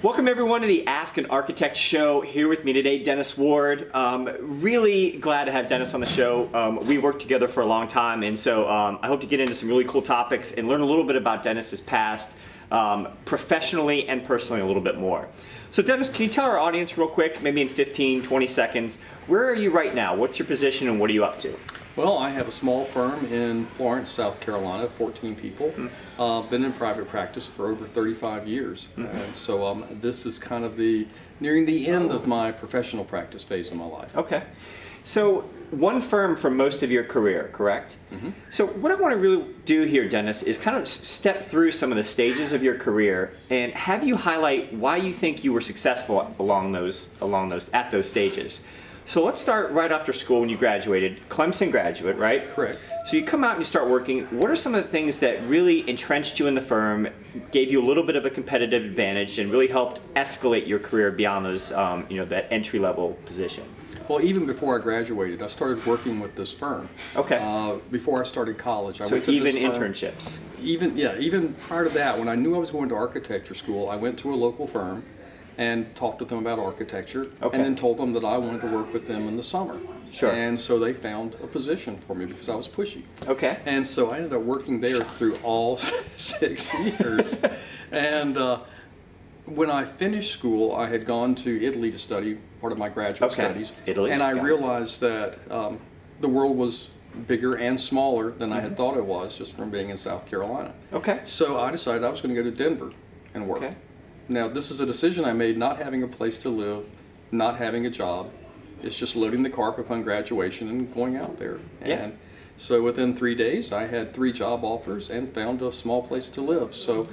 Welcome everyone to the Ask an Architect show. Here with me today, Dennis Ward. Really glad to have Dennis on the show. We worked together for a long time, and so I hope to get into some really cool topics and learn a little bit about Dennis's past, professionally and personally a little bit more. So Dennis, can you tell our audience real quick, maybe in 15, 20 seconds, where are you right now? What's your position and what are you up to? Well, I have a small firm in Florence, South Carolina, 14 people. Been in private practice for over 35 years. And so this is kind of nearing the end of my professional practice phase of my life. Okay. So one firm for most of your career, correct? So what I want to really do here, Dennis, is kind of step through some of the stages of your career and have you highlight why you think you were successful at those stages. So let's start right after school when you graduated. Clemson graduate, right? Correct. So you come out and you start working. What are some of the things that really entrenched you in the firm, gave you a little bit of a competitive advantage, and really helped escalate your career beyond those, that entry-level position? Well, even before I graduated, I started working with this firm. Okay. Before I started college. So even internships? Even prior to that, when I knew I was going to architecture school, I went to a local firm and talked with them about architecture, and then told them that I wanted to work with them in the summer. Sure. And so they found a position for me because I was pushy. Okay. And so I ended up working there through all 6 years. And when I finished school, I had gone to Italy to study part of my graduate studies. Italy. And I realized that the world was bigger and smaller than I had thought it was just from being in South Carolina. Okay. So I decided I was going to go to Denver and work. Okay. Now, this is a decision I made not having a place to live, not having a job. It's just loading the car upon graduation and going out there. Yeah. And so within 3 days, I had 3 job offers and found a small place to live. So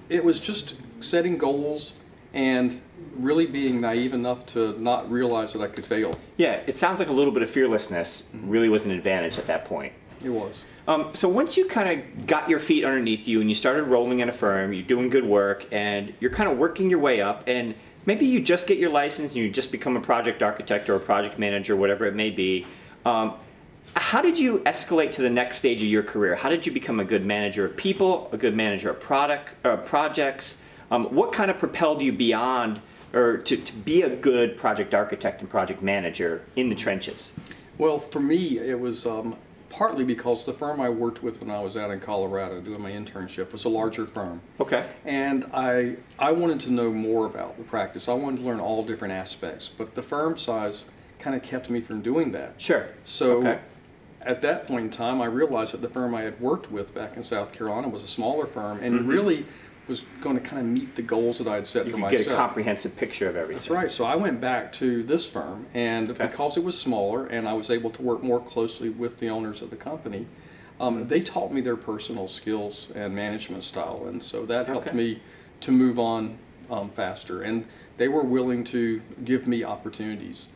it was just setting goals and really being naive enough to not realize that I could fail. Yeah, it sounds like a little bit of fearlessness really was an advantage at that point. It was. So once you kind of got your feet underneath you and you started rolling in a firm, you're doing good work, and you're kind of working your way up, and maybe you just get your license and you just become a project architect or a project manager, whatever it may be. How did you escalate to the next stage of your career? How did you become a good manager of people, a good manager of projects? What kind of propelled you beyond, or to be a good project architect and project manager in the trenches? Well, for me, it was partly because the firm I worked with when I was out in Colorado doing my internship was a larger firm. Okay. And I wanted to know more about the practice. I wanted to learn all different aspects, but the firm size kind of kept me from doing that. Sure. So at that point in time, I realized that the firm I had worked with back in South Carolina was a smaller firm and really was going to kind of meet the goals that I had set for myself. You could get a comprehensive picture of everything. That's right. So I went back to this firm, and because it was smaller and I was able to work more closely with the owners of the company, they taught me their personal skills and management style, and so that helped me to move on faster. And they were willing to give me opportunities.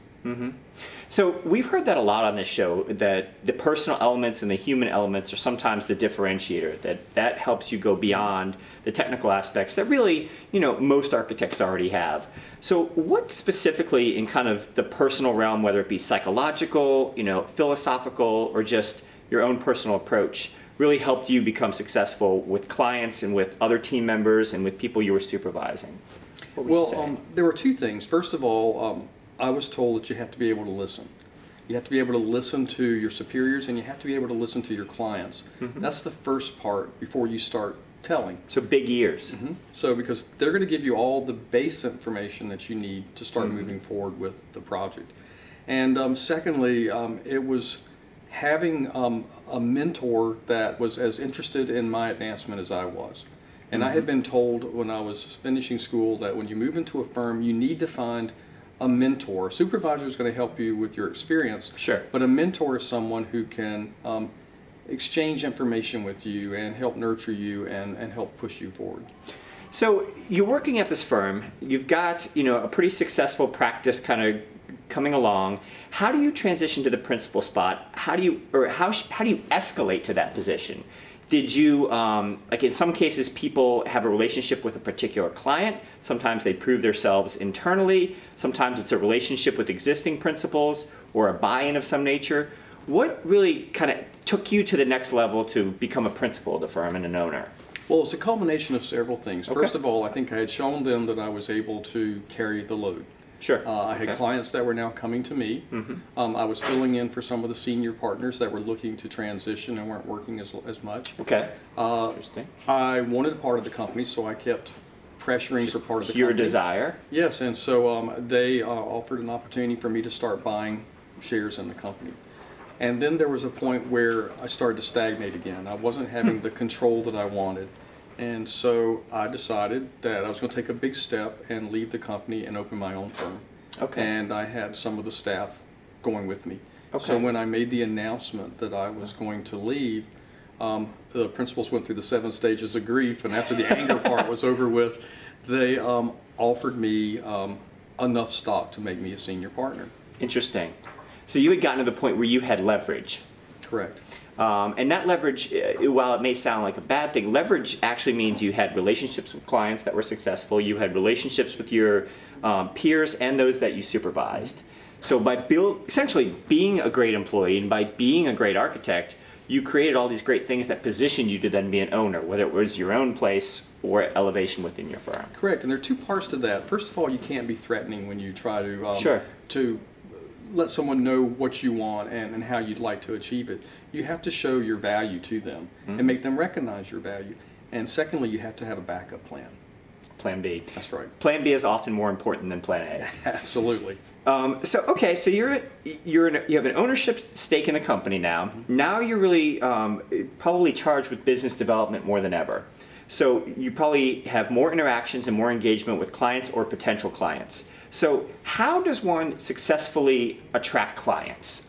So we've heard that a lot on this show, that the personal elements and the human elements are sometimes the differentiator, that helps you go beyond the technical aspects that really, most architects already have. So what specifically in kind of the personal realm, whether it be psychological, philosophical, or just your own personal approach, really helped you become successful with clients and with other team members and with people you were supervising? What would you say? There were 2 things. First of all, I was told that you have to be able to listen. You have to be able to listen to your superiors, and you have to be able to listen to your clients. That's the first part before you start telling. So big ears. So because they're going to give you all the base information that you need to start moving forward with the project. And secondly, it was having a mentor that was as interested in my advancement as I was. And I had been told when I was finishing school that when you move into a firm, you need to find a mentor. A supervisor is going to help you with your experience, but a mentor is someone who can exchange information with you and help nurture you and help push you forward. So you're working at this firm, you've got a pretty successful practice kind of coming along. How do you transition to the principal spot? How do you escalate to that position? Did you, like in some cases, people have a relationship with a particular client. Sometimes they prove themselves internally. Sometimes it's a relationship with existing principals or a buy-in of some nature. What really kind of took you to the next level to become a principal of the firm and an owner? Well, it's a culmination of several things. Okay. First of all, I think I had shown them that I was able to carry the load. Sure. I had Okay. clients that were now coming to me. I was filling in for some of the senior partners that were looking to transition and weren't working as much. Okay. Interesting. I wanted a part of the company, so I kept pressuring for part of the Your company. desire. Yes, and so they offered an opportunity for me to start buying shares in the company. And then there was a point where I started to stagnate again. I wasn't having the control that I wanted. And so I decided that I was going to take a big step and leave the company and open my own firm. Okay. And I had some of the staff going with me. Okay. So when I made the announcement that I was going to leave, the principals went through the 7 stages of grief, and after the anger part was over with, they offered me enough stock to make me a senior partner. Interesting. So you had gotten to the point where you had leverage. Correct. And that leverage, while it may sound like a bad thing, leverage actually means you had relationships with clients that were successful, you had relationships with your peers and those that you supervised. So by essentially being a great employee and by being a great architect, you created all these great things that position you to then be an owner, whether it was your own place or elevation within your firm. Correct, and there are 2 parts to that. First of all, you can't be threatening when you try to Sure. to let someone know what you want and how you'd like to achieve it. You have to show your value to them and make them recognize your value. And secondly, you have to have a backup plan. Plan B. That's right. Plan B is often more important than Plan A. Absolutely. So you have an ownership stake in the company now. Now you're really probably charged with business development more than ever. So you probably have more interactions and more engagement with clients or potential clients. So how does one successfully attract clients?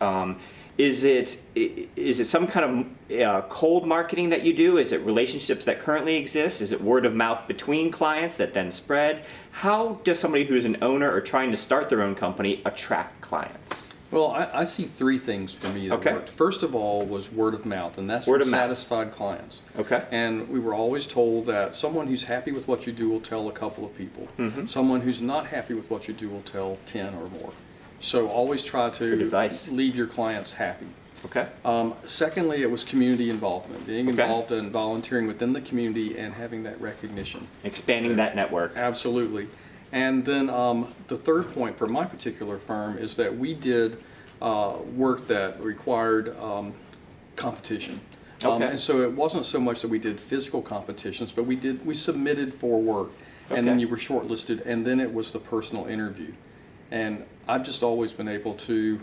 Is it some kind of cold marketing that you do? Is it relationships that currently exist? Is it word of mouth between clients that then spread? How does somebody who's an owner or trying to start their own company attract clients? Well, I see 3 things for me that Okay. worked. First of all was word of mouth, and that's Word from of mouth. satisfied clients. Okay. And we were always told that someone who's happy with what you do will tell a couple of people. Mm-hmm. Someone who's not happy with what you do will tell 10 or more. So always try Good to advice. leave your clients happy. Okay. Secondly, it was community involvement, being Okay. involved and volunteering within the community and having that recognition. Expanding that network. Absolutely. And then the third point for my particular firm is that we did work that required competition. Okay. And so it wasn't so much that we did physical competitions, but we submitted for work, and then Okay. you were shortlisted, and then it was the personal interview. And I've just always been able to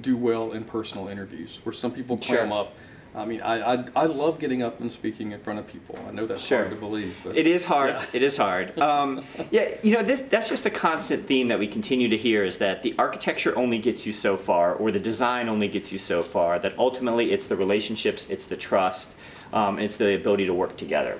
do well in personal interviews, where some people clam Sure. up. I mean, I love getting up and speaking in front of people. I know that's Sure. hard to believe. But It is hard. Yeah. It is hard. That's just a constant theme that we continue to hear is that the architecture only gets you so far, or the design only gets you so far, that ultimately it's the relationships, it's the trust, it's the ability to work together.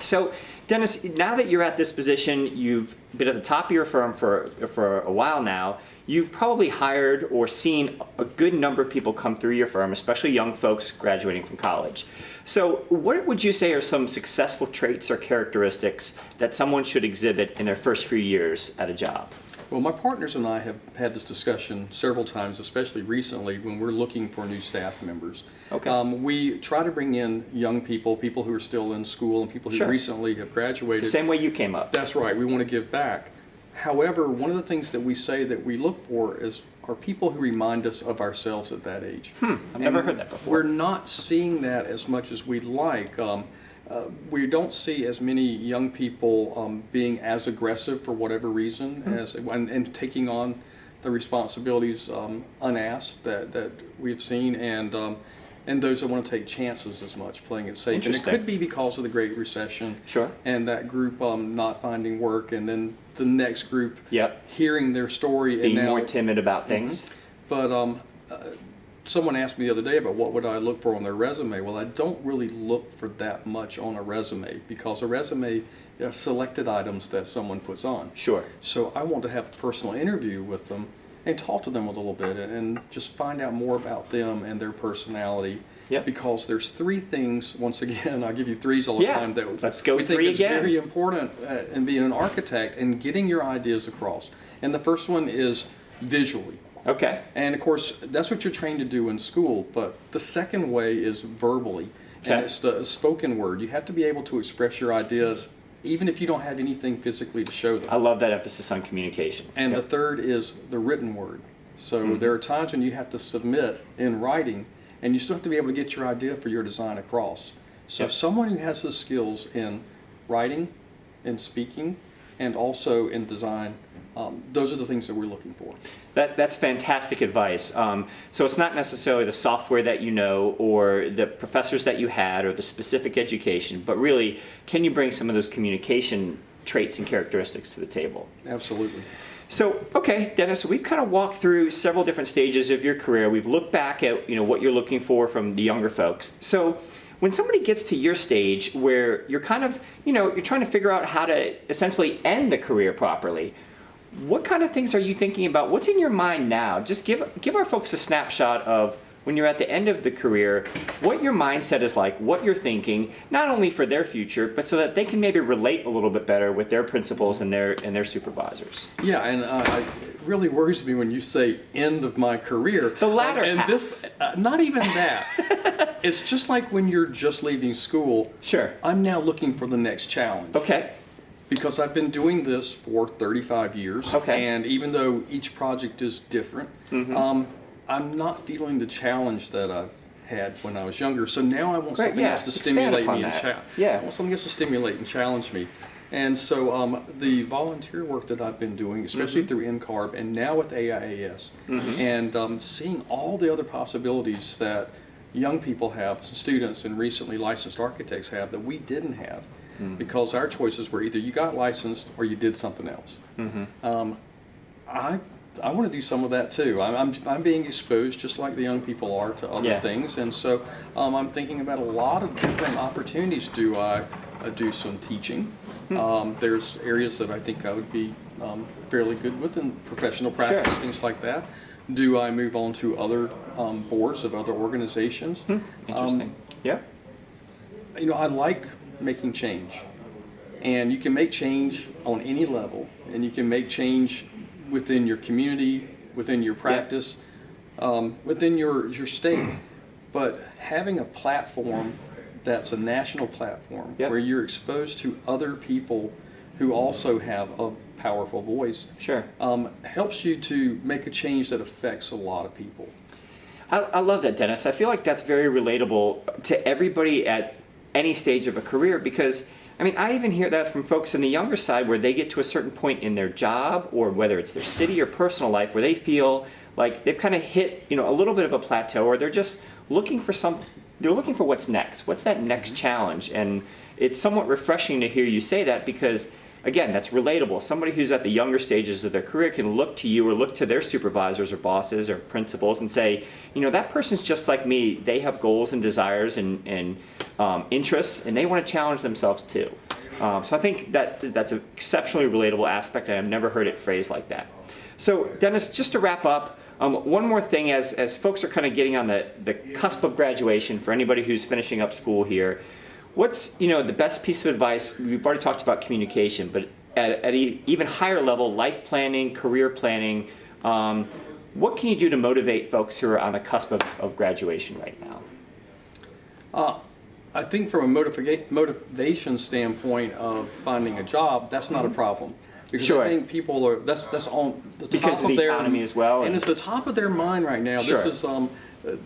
So, Dennis, now that you're at this position, you've been at the top of your firm for a while now. You've probably hired or seen a good number of people come through your firm, especially young folks graduating from college. So what would you say are some successful traits or characteristics that someone should exhibit in their first few years at a job? Well, my partners and I have had this discussion several times, especially recently when we're looking for new staff members. Okay. We try to bring in young people, people who are still in school, and people who Sure. recently have graduated. The same way you came up. That's right. We want to give back. However, one of the things that we say that we look for are people who remind us of ourselves at that age. I've never heard that before. We're not seeing that as much as we'd like. We don't see as many young people being as aggressive for whatever reason and taking on the responsibilities unasked that we've seen, and those that want to take chances as much, playing it safe. And it Interesting. could be because of the Great Recession. Sure. And that group not finding work, and then the next group Yep. hearing their story Being and now more timid about things. But someone asked me the other day about what would I look for on their resume. Well, I don't really look for that much on a resume, because a resume are selected items that someone puts on. Sure. So I want to have a personal interview with them and talk to them a little bit and just find out more about them and their personality. Yep. Because there's 3 things, once again, I give you 3s all the Yeah. time, that Let's go we think 3 is again. very important in being an architect and getting your ideas across. And the first one is visually. Okay. And of course, that's what you're trained to do in school, but the second way is verbally. And Okay. it's the spoken word. You have to be able to express your ideas even if you don't have anything physically to show them. I love that emphasis on communication. And Yep. the third is the written word. So there are times when you have to submit in writing, and you still have to be able to get your idea for your design across. So Yep. someone who has the skills in writing, in speaking, and also in design, those are the things that we're looking for. That's fantastic advice. So it's not necessarily the software that you know or the professors that you had or the specific education, but really, can you bring some of those communication traits and characteristics to the table? Absolutely. So, okay, Dennis, we've kind of walked through several different stages of your career. We've looked back at, what you're looking for from the younger folks. So, when somebody gets to your stage where you're kind of, you're trying to figure out how to essentially end the career properly, what kind of things are you thinking about? What's in your mind now? Just give our folks a snapshot of when you're at the end of the career, what your mindset is like, what you're thinking, not only for their future, but so that they can maybe relate a little bit better with their principals and their supervisors. Yeah, and it really worries me when you say end of my career. The latter and half. this, not even that. It's just like when you're just leaving school. Sure. I'm now looking for the next challenge. Okay. Because I've been doing this for 35 years. Okay. And even though each project is different, I'm not feeling the challenge that I've had when I was younger. So now I want Great, something yeah. else to Expand stimulate upon me and that. Yeah. I want something else to stimulate and challenge me. And so the volunteer work that I've been doing, especially through NCARB and now with AIAS, and seeing all the other possibilities that young people have, students and recently licensed architects have that we didn't have, because our choices were either you got licensed or you did something else. I want to do some of that too. I'm being exposed just like the young people are to other things, and so I'm thinking about a lot of different opportunities. Do I do some teaching? There's areas that I think I would be fairly good with in professional practice, things like that. Do I move on to other boards of other organizations? Interesting. Yeah. I like making change, and you can make change on any level, and you can make change within your community, within your practice, within your state. But having a platform that's a national platform where you're exposed to other people who also have a powerful voice, helps you to make a change that affects a lot of people. I love that, Dennis. I feel like that's very relatable to everybody at any stage of a career, because I even hear that from folks in the younger side where they get to a certain point in their job, or whether it's their city or personal life, where they feel like they've kind of hit, a little bit of a plateau, or they're just looking for they're looking for what's next. What's that next challenge? And it's somewhat refreshing to hear you say that, because again, that's relatable. Somebody who's at the younger stages of their career can look to you or look to their supervisors or bosses or principals and say, that person's just like me. They have goals and desires and interests, and they want to challenge themselves too. So I think that's an exceptionally relatable aspect, and I've never heard it phrased like that. So Dennis, just to wrap up, one more thing as folks are kind of getting on the cusp of graduation, for anybody who's finishing up school here, what's the best piece of advice? We've already talked about communication, but at an even higher level, life planning, career planning, what can you do to motivate folks who are on the cusp of graduation right now? I think from a motivation standpoint of finding a job, that's not a problem. Because I think people are, that's on the because top of of their economy as well, and it's the top of their mind right now. Sure.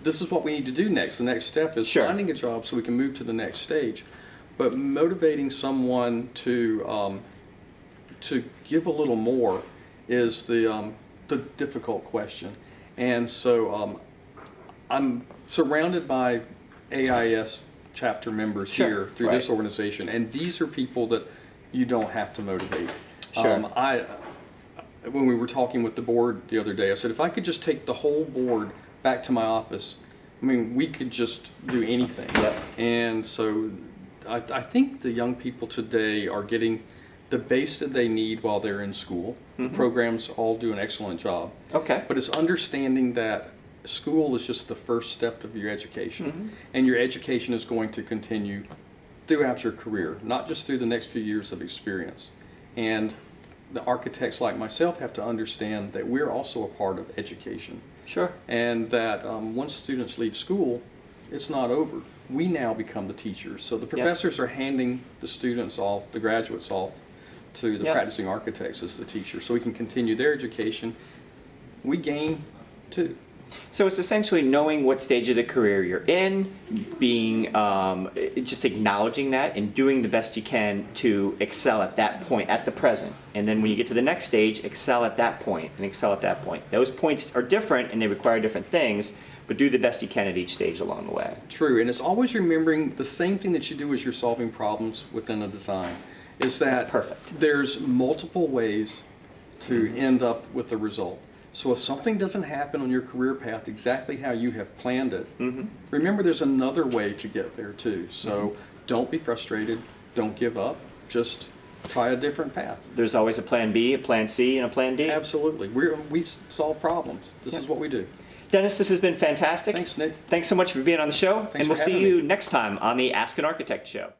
This is what we need to do next. The next step is finding a job so we can move to the next stage. But motivating someone to give a little more is the difficult question. And so I'm surrounded by AIAS chapter members here through this organization, and these are people that you don't have to motivate. When we were talking with the board the other day, I said, if I could just take the whole board back to my office, we could just do anything. And so I think the young people today are getting the base that they need while they're in school. The programs all do an excellent job. But it's understanding that school is just the first step of your education. And your education is going to continue throughout your career, not just through the next few years of experience. And the architects like myself have to understand that we're also a part of education. And that once students leave school, it's not over. We now become the teachers. So the professors are handing the students off, the graduates off, to the practicing architects as the teacher, so we can continue their education. We gain too. So it's essentially knowing what stage of the career you're in, being just acknowledging that and doing the best you can to excel at that point, at the present. And then when you get to the next stage, excel at that point and excel at that point. Those points are different and they require different things, but do the best you can at each stage along the way. True, and it's always remembering the same thing that you do as you're solving problems within a design, is that That's perfect. there's multiple ways to end up with the result. So if something doesn't happen on your career path exactly how you have planned it, remember there's another way to get there too. So don't be frustrated, don't give up, just try a different path. There's always a plan B, a plan C, and a plan D. Absolutely. We solve problems. This is what we do. Dennis, this has been fantastic. Thanks, Nick. Thanks so much for being on the show, and we'll for see having you me. next time on the Ask an Architect show.